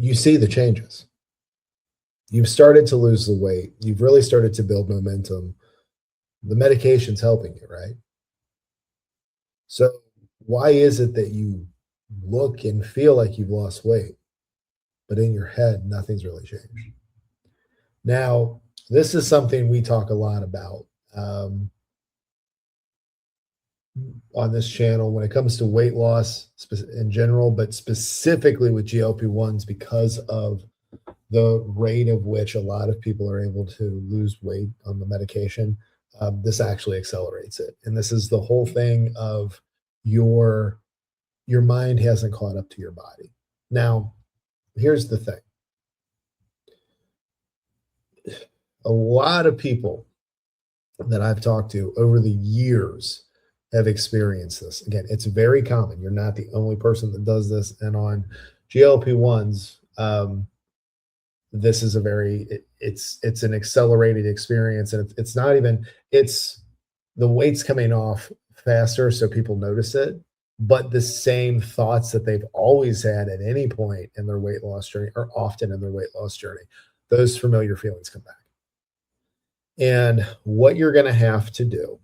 you see the changes. You've started to lose the weight. You've really started to build momentum. The medication's helping you, right? So why is it that you look and feel like you've lost weight, but in your head, nothing's really changed? Now, this is something we talk a lot about on this channel when it comes to weight loss in general, but specifically with GLP-1s because of the rate of which a lot of people are able to lose weight on the medication. This actually accelerates it. And this is the whole thing of your mind hasn't caught up to your body. Now, here's the thing. A lot of people that I've talked to over the years have experienced this. Again, it's very common. You're not the only person that does this. And on GLP-1s, this is it's an accelerated experience. And it's not even, it's the weight's coming off faster so people notice it, but the same thoughts that they've always had at any point in their weight loss journey or often in their weight loss journey, those familiar feelings come back. And what you're going to have to do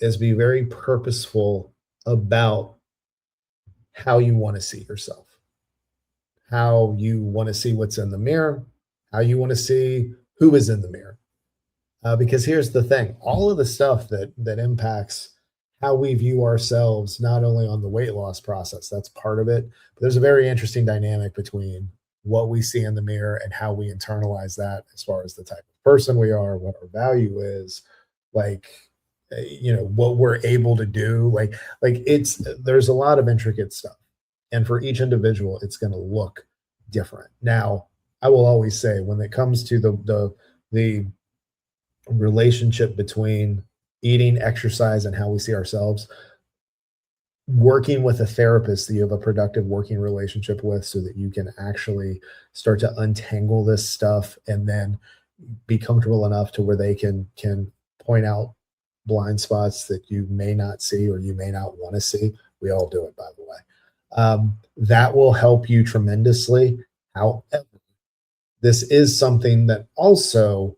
is be very purposeful about how you want to see yourself, how you want to see what's in the mirror, how you want to see who is in the mirror. Because here's the thing, all of the stuff that impacts how we view ourselves, not only on the weight loss process, that's part of it, but there's a very interesting dynamic between what we see in the mirror and how we internalize that as far as the type of person we are, what our value is, like, what we're able to do. Like there's a lot of intricate stuff. And for each individual, it's going to look different. Now, I will always say when it comes to the relationship between eating, exercise, and how we see ourselves, working with a therapist that you have a productive working relationship with so that you can actually start to untangle this stuff and then be comfortable enough to where they can point out blind spots that you may not see or you may not want to see. We all do it, by the way. That will help you tremendously. However, this is something that also,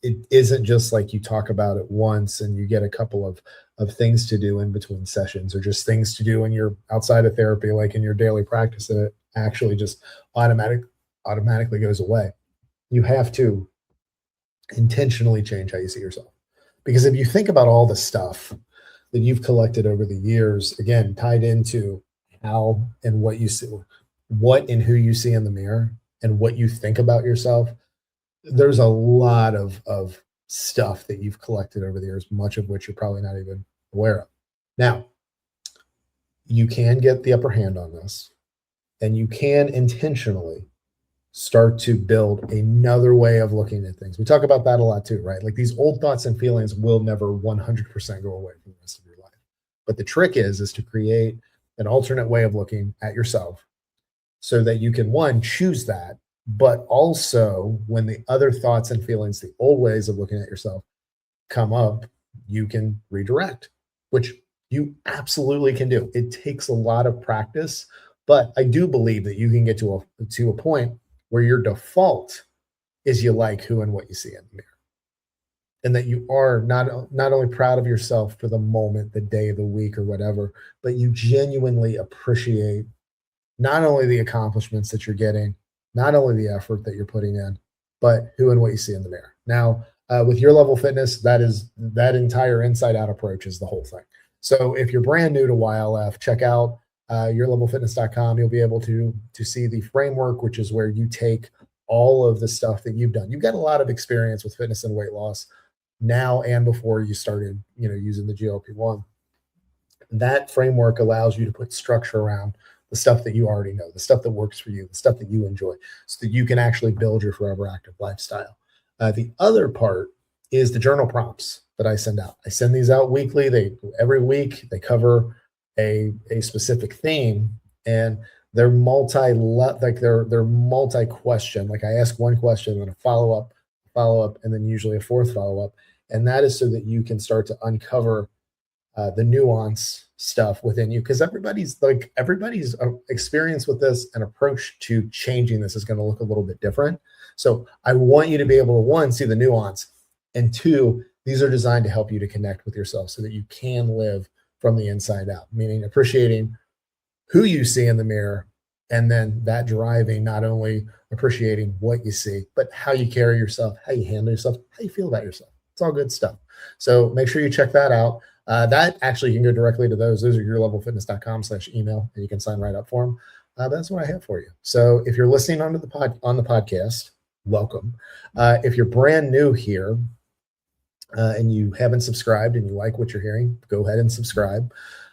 it isn't just like you talk about it once and you get a couple of things to do in between sessions or just things to do when you're outside of therapy, like in your daily practice, and it actually just automatically goes away. You have to intentionally change how you see yourself. Because if you think about all the stuff that you've collected over the years, again, tied into how and what you see, what and who you see in the mirror and what you think about yourself, there's a lot of stuff that you've collected over the years, much of which you're probably not even aware of. Now, you can get the upper hand on this, and you can intentionally start to build another way of looking at things. We talk about that a lot too, right? Like these old thoughts and feelings will never 100% go away for the rest of your life. But the trick is to create an alternate way of looking at yourself so that you can, one, choose that, but also when the other thoughts and feelings, the old ways of looking at yourself come up, you can redirect, which you absolutely can do. It takes a lot of practice, but I do believe that you can get to a point where your default is you like who and what you see in the mirror. And that you are not only proud of yourself for the moment, the day of the week or whatever, but you genuinely appreciate not only the accomplishments that you're getting, not only the effort that you're putting in, but who and what you see in the mirror. Now, with Your Level Fitness, that entire inside out approach is the whole thing. So if you're brand new to YLF, check out yourlevelfitness.com. You'll be able to see the framework, which is where you take all of the stuff that you've done. You've got a lot of experience with fitness and weight loss now and before you started, using the GLP-1. That framework allows you to put structure around the stuff that you already know, the stuff that works for you, the stuff that you enjoy, so that you can actually build your forever active lifestyle. The other part is the journal prompts that I send out. I send these out weekly. Every week they cover a specific theme, and they're they're multi-question. Like I ask one question and a follow-up, and then usually a fourth follow-up. And that is so that you can start to uncover the nuance stuff within you, because everybody's experience with this and approach to changing this is going to look a little bit different. So I want you to be able to, one, see the nuance, and two, these are designed to help you to connect with yourself so that you can live from the inside out, meaning appreciating who you see in the mirror, and then that driving not only appreciating what you see, but how you carry yourself, how you handle yourself, how you feel about yourself. It's all good stuff. So make sure you check that out. That actually, you can go directly to those. Those are yourlevelfitness.com/email, and you can sign right up for them. That's what I have for you. So if you're listening on the podcast, welcome. If you're brand new here, and you haven't subscribed and you like what you're hearing, go ahead and subscribe.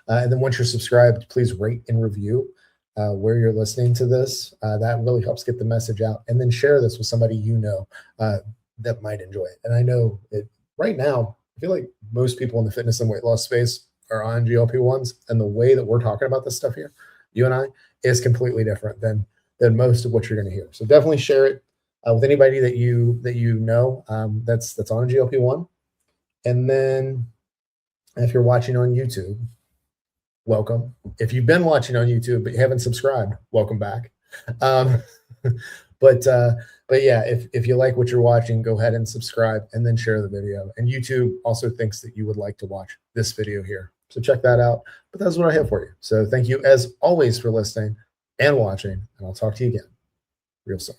And then once you're subscribed, please rate and review where you're listening to this. That really helps get the message out. And then share this with somebody you know that might enjoy it. And I know right now, I feel like most people in the fitness and weight loss space are on GLP-1s. And the way that we're talking about this stuff here, you and I, is completely different than most of what you're going to hear. So definitely share it with anybody that you know that's on a GLP-1. And then if you're watching on YouTube, welcome. If you've been watching on YouTube but you haven't subscribed, welcome back. But yeah, if you like what you're watching, go ahead and subscribe and then share the video. And YouTube also thinks that you would like to watch this video here. So check that out. But that's what I have for you. So thank you as always for listening and watching, and I'll talk to you again real soon.